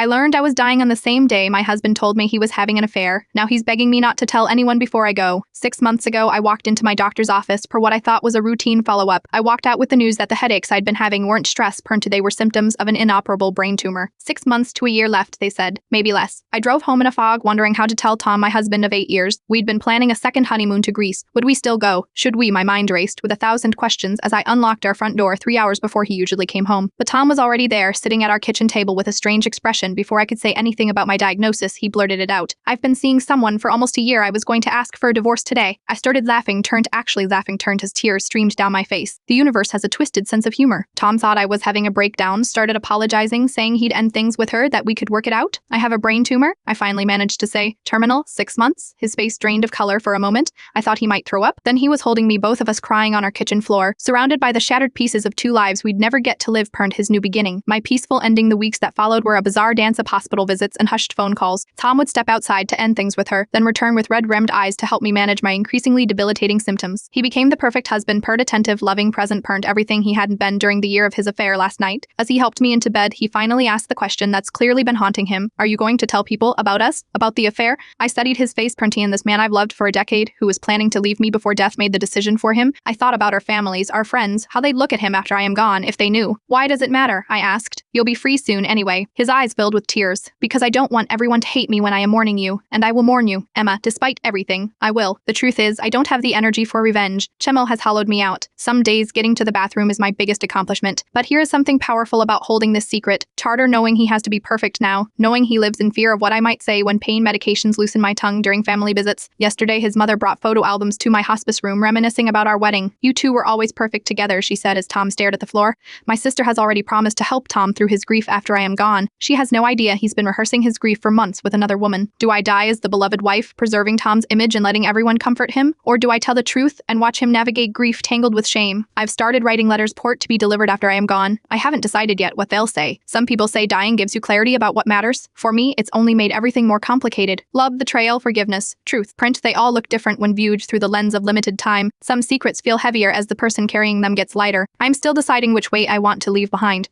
I learned I was dying on the same day my husband told me he was having an affair. Now he's begging me not to tell anyone before I go. 6 months ago, I walked into my doctor's office for what I thought was a routine follow-up. I walked out with the news that the headaches I'd been having weren't stress, they were symptoms of an inoperable brain tumor. 6 months to a year left, they said. Maybe less. I drove home in a fog, wondering how to tell Tom, my husband of 8 years. We'd been planning a second honeymoon to Greece. Would we still go? Should we? My mind raced with 1,000 questions as I unlocked our front door 3 hours before he usually came home. But Tom was already there, sitting at our kitchen table with a strange expression. Before I could say anything about my diagnosis, he blurted it out. I've been seeing someone for almost a year. I was going to ask for a divorce today. I started laughing, turned as tears streamed down my face. The universe has a twisted sense of humor. Tom thought I was having a breakdown, started apologizing, saying he'd end things with her, that we could work it out. I have a brain tumor, I finally managed to say. Terminal, 6 months. His face drained of color for a moment. I thought he might throw up. Then he was holding me, both of us crying on our kitchen floor, surrounded by the shattered pieces of 2 lives we'd never get to live. His new beginning. My peaceful ending. The weeks that followed were a bizarre dance of hospital visits and hushed phone calls. Tom would step outside to end things with her, then return with red-rimmed eyes to help me manage my increasingly debilitating symptoms. He became the perfect husband, attentive, loving, present, everything he hadn't been during the year of his affair last night. As he helped me into bed, he finally asked the question that's clearly been haunting him. Are you going to tell people about us? About the affair? I studied his face. And this man I've loved for a decade, who was planning to leave me before death made the decision for him. I thought about our families, our friends, how they'd look at him after I am gone, if they knew. Why does it matter? I asked. You'll be free soon anyway. His eyes filled with tears. Because I don't want everyone to hate me when I am mourning you, and I will mourn you, Emma, despite everything. I will. The truth is, I don't have the energy for revenge. Chemo has hollowed me out. Some days getting to the bathroom is my biggest accomplishment. But here is something powerful about holding this secret. Charter, knowing he has to be perfect now, knowing he lives in fear of what I might say when pain medications loosen my tongue during family visits. Yesterday, his mother brought photo albums to my hospice room, reminiscing about our wedding. You two were always perfect together, she said as Tom stared at the floor. My sister has already promised to help Tom through his grief after I am gone. She has no idea he's been rehearsing his grief for months with another woman. Do I die as the beloved wife, preserving Tom's image and letting everyone comfort him? Or do I tell the truth and watch him navigate grief tangled with shame? I've started writing letters to be delivered after I am gone. I haven't decided yet what they'll say. Some people say dying gives you clarity about what matters. For me, it's only made everything more complicated. Love, betrayal, forgiveness, truth, they all look different when viewed through the lens of limited time. Some secrets feel heavier as the person carrying them gets lighter. I'm still deciding which weight I want to leave behind.